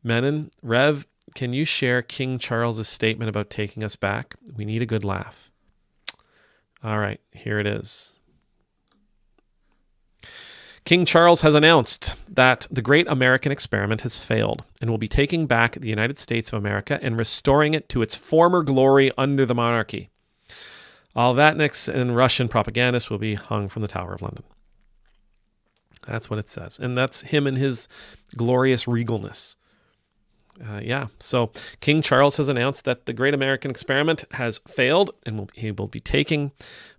Menon, Rev, can you share King Charles's statement about taking us back? We need a good laugh. All right, here it is. King Charles has announced that the great American experiment has failed and will be taking back the United States of America and restoring it to its former glory under the monarchy. All Vatniks and Russian propagandists will be hung from the Tower of London. That's what it says. And that's him and his glorious regalness. So King Charles has announced that the great American experiment has failed and he will be taking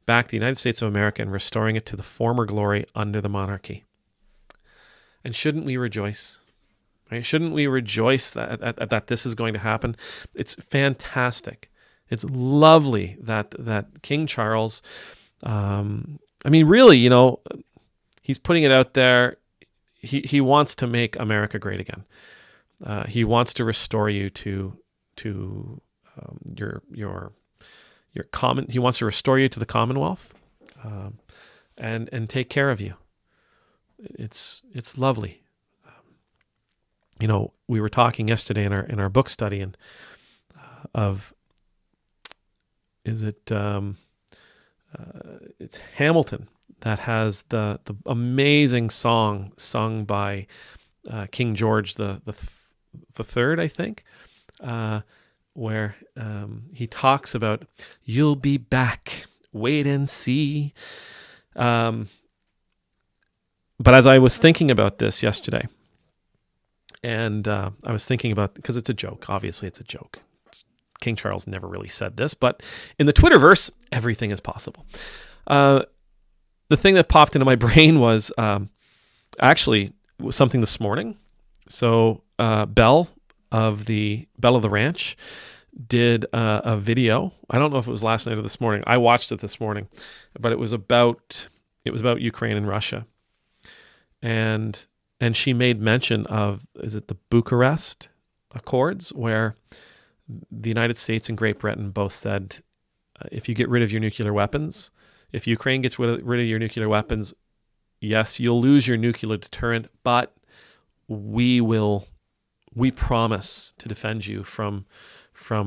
back the United States of America and restoring it to the former glory under the monarchy. And shouldn't we rejoice? Right? Shouldn't we rejoice that this is going to happen? It's fantastic. It's lovely that King Charles, really, he's putting it out there. He wants to make America great again. He wants to restore you to your common. He wants to restore you to the Commonwealth, and take care of you. It's lovely. We were talking yesterday in our book study and it's Hamilton that has the amazing song sung by King George the Third, I think, where he talks about "You'll be back, wait and see." But as I was thinking about this yesterday, and I was thinking about, because it's a joke, obviously it's a joke. King Charles never really said this, but in the Twitterverse, everything is possible. The thing that popped into my brain was actually something this morning. So Belle of the Ranch did a video. I don't know if it was last night or this morning. I watched it this morning, but it was about Ukraine and Russia, and she made mention of, is it the Bucharest Accords, where the United States and Great Britain both said, if you get rid of your nuclear weapons, if Ukraine gets rid of your nuclear weapons, yes, you'll lose your nuclear deterrent, but we promise to defend you from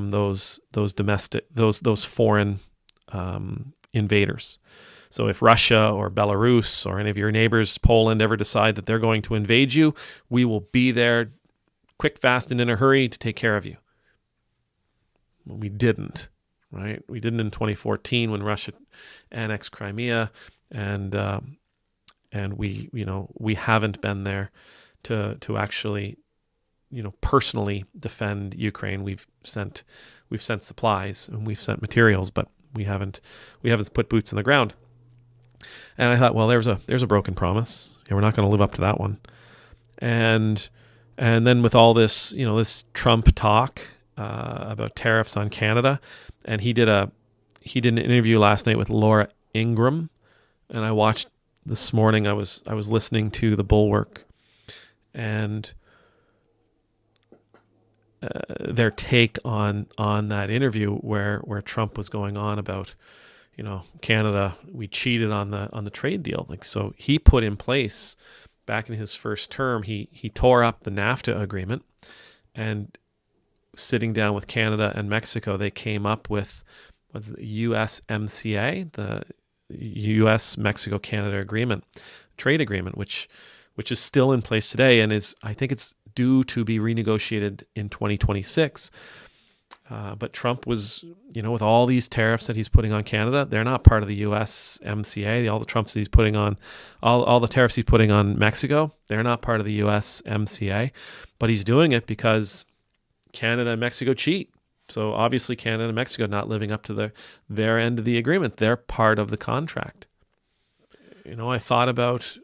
those foreign invaders. So if Russia or Belarus or any of your neighbors, Poland, ever decide that they're going to invade you, we will be there quick, fast, and in a hurry to take care of you. Well, we didn't, right? We didn't in 2014 when Russia annexed Crimea, and we haven't been there to actually, personally defend Ukraine. We've sent supplies and we've sent materials, but we haven't put boots on the ground. And I thought, well, there's a broken promise. We're not going to live up to that one. And then with all this, this Trump talk about tariffs on Canada, and he did an interview last night with Laura Ingraham, and I watched this morning. I was listening to The Bulwark, and their take on that interview where Trump was going on about, Canada, we cheated on the trade deal. So he put in place, back in his first term, he tore up the NAFTA agreement, and sitting down with Canada and Mexico, they came up with the USMCA, the U.S.-Mexico-Canada agreement, trade agreement, which is still in place today, and I think it's due to be renegotiated in 2026. But Trump was, with all these tariffs that he's putting on Canada, they're not part of the USMCA. All the tariffs he's putting on Mexico, they're not part of the USMCA. But he's doing it because Canada and Mexico cheat. So obviously Canada and Mexico not living up to their end of the agreement. They're part of the contract. I thought about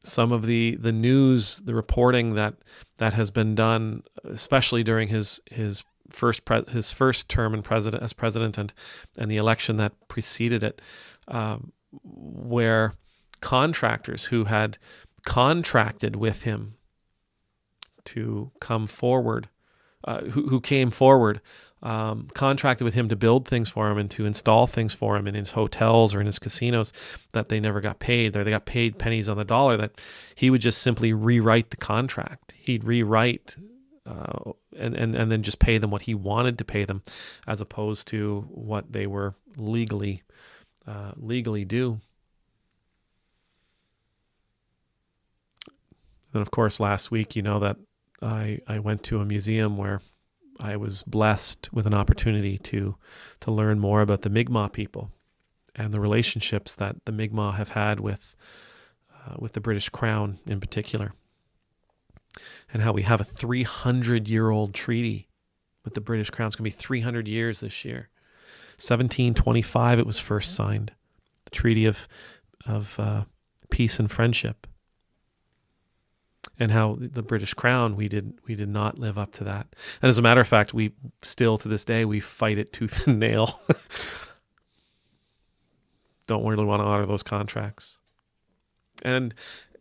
some of the news, the reporting that has been done, especially during his first term as president and the election that preceded it, where contractors who had contracted with him to come forward, who came forward, contracted with him to build things for him and to install things for him in his hotels or in his casinos, that they never got paid, or they got paid pennies on the dollar, that he would just simply rewrite the contract. He'd rewrite and then just pay them what he wanted to pay them, as opposed to what they were legally due. And of course, last week, you know that I went to a museum where I was blessed with an opportunity to learn more about the Mi'kmaq people and the relationships that the Mi'kmaq have had with the British Crown in particular, and how we have a 300-year-old treaty with the British Crown. It's going to be 300 years this year. 1725 it was first signed, the Treaty of Peace and Friendship. And how the British Crown, we did not live up to that. And as a matter of fact, we still to this day, we fight it tooth and nail. Don't really want to honor those contracts. And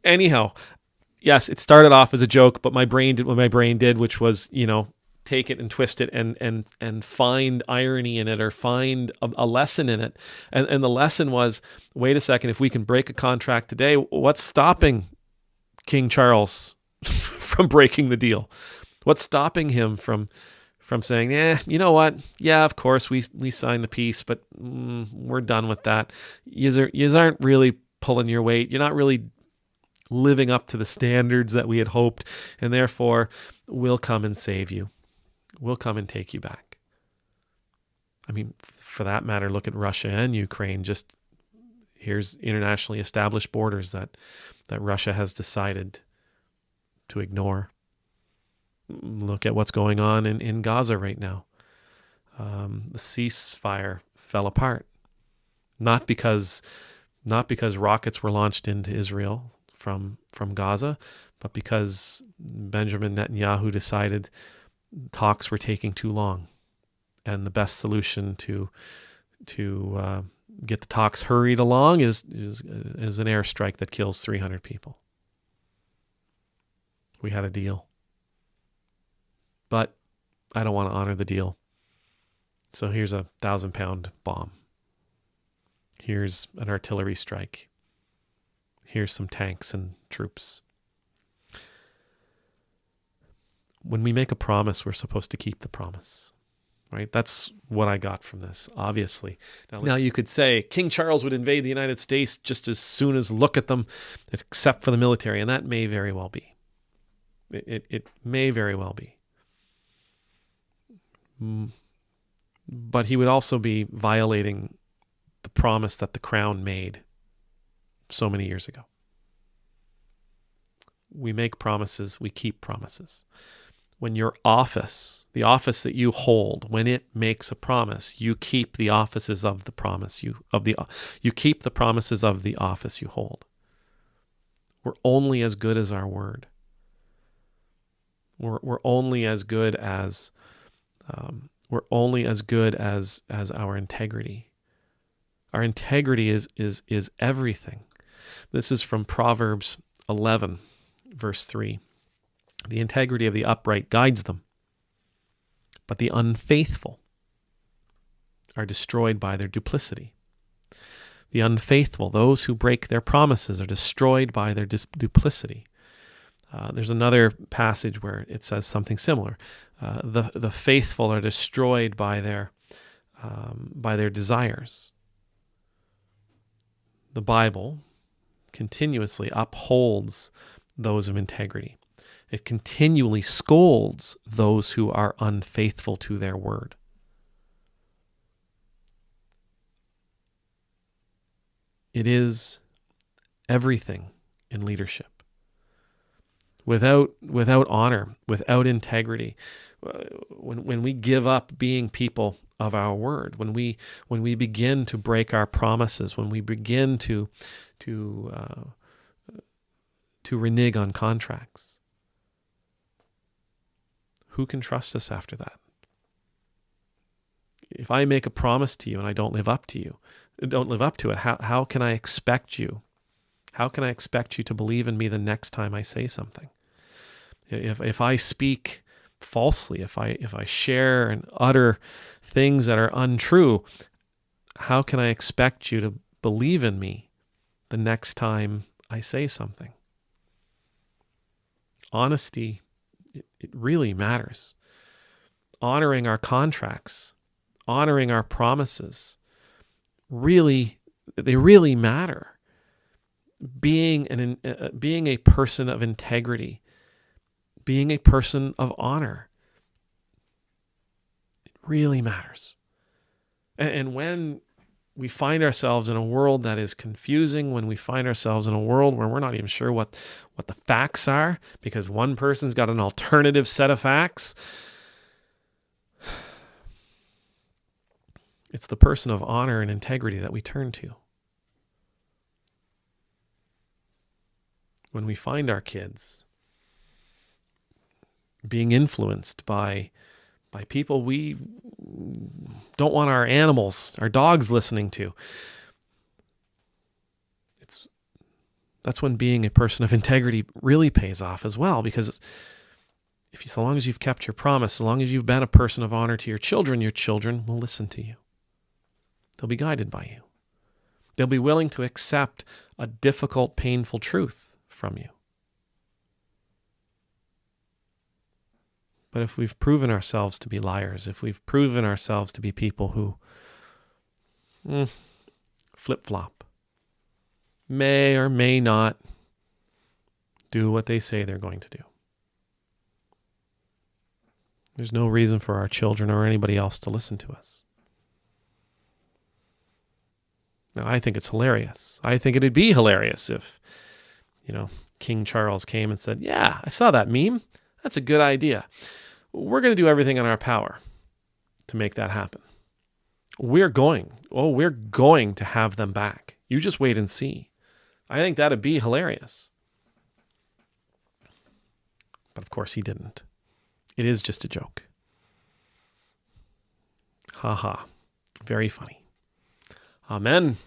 anyhow, yes, it started off as a joke, but my brain did what my brain did, which was, take it and twist it and find irony in it, or find a lesson in it. And the lesson was, wait a second, if we can break a contract today, what's stopping King Charles from breaking the deal? What's stopping him from saying, you know what? Yeah, of course we signed the peace, but we're done with that. Yous aren't really pulling your weight. You're not really living up to the standards that we had hoped, and therefore we'll come and save you. We'll come and take you back. I mean, for that matter, look at Russia and Ukraine. Just here's internationally established borders that Russia has decided to ignore. Look at what's going on in Gaza right now. The ceasefire fell apart, not because rockets were launched into Israel from Gaza, but because Benjamin Netanyahu decided talks were taking too long, and the best solution to get the talks hurried along is an airstrike that kills 300 people. We had a deal, but I don't want to honor the deal. So here's a 1,000-pound bomb. Here's an artillery strike. Here's some tanks and troops. When we make a promise, we're supposed to keep the promise. Right? That's what I got from this, obviously. Now you could say King Charles would invade the United States just as soon as look at them, except for the military, and that may very well be. It may very well be. But he would also be violating the promise that the Crown made so many years ago. We make promises, we keep promises. When your office, the office that you hold, when it makes a promise, you keep the offices of the promise you keep the promises of the office you hold. We're only as good as our word. We're only as good as our integrity. Our integrity is everything. This is from Proverbs 11, verse 3. The integrity of the upright guides them, but the unfaithful are destroyed by their duplicity. The unfaithful, those who break their promises, are destroyed by their duplicity. There's another passage where it says something similar. The faithful are destroyed by their desires. The Bible continuously upholds those of integrity. It continually scolds those who are unfaithful to their word. It is everything in leadership. Without honor, without integrity, when we give up being people of our word, when we begin to break our promises, when we begin to renege on contracts, who can trust us after that? If I make a promise to you and I don't live up to it, how can I expect you? How can I expect you to believe in me the next time I say something? If I speak falsely, if I share and utter things that are untrue, how can I expect you to believe in me the next time I say something? Honesty It really matters. Honoring our contracts, honoring our promises, they really matter. Being a person of integrity, being a person of honor, it really matters. And when we find ourselves in a world that is confusing, when we find ourselves in a world where we're not even sure what the facts are because one person's got an alternative set of facts, it's the person of honor and integrity that we turn to. When we find our kids being influenced by people we don't want our animals, our dogs listening to, that's when being a person of integrity really pays off as well, because so long as you've kept your promise, so long as you've been a person of honor to your children will listen to you. They'll be guided by you. They'll be willing to accept a difficult, painful truth from you. But if we've proven ourselves to be liars, if we've proven ourselves to be people who flip-flop, may or may not do what they say they're going to do, there's no reason for our children or anybody else to listen to us. Now, I think it's hilarious. I think it'd be hilarious if, King Charles came and said, "Yeah, I saw that meme. That's a good idea. We're going to do everything in our power to make that happen. We're going to have them back. You just wait and see." I think that'd be hilarious. But of course he didn't. It is just a joke. Ha ha. Very funny. Amen.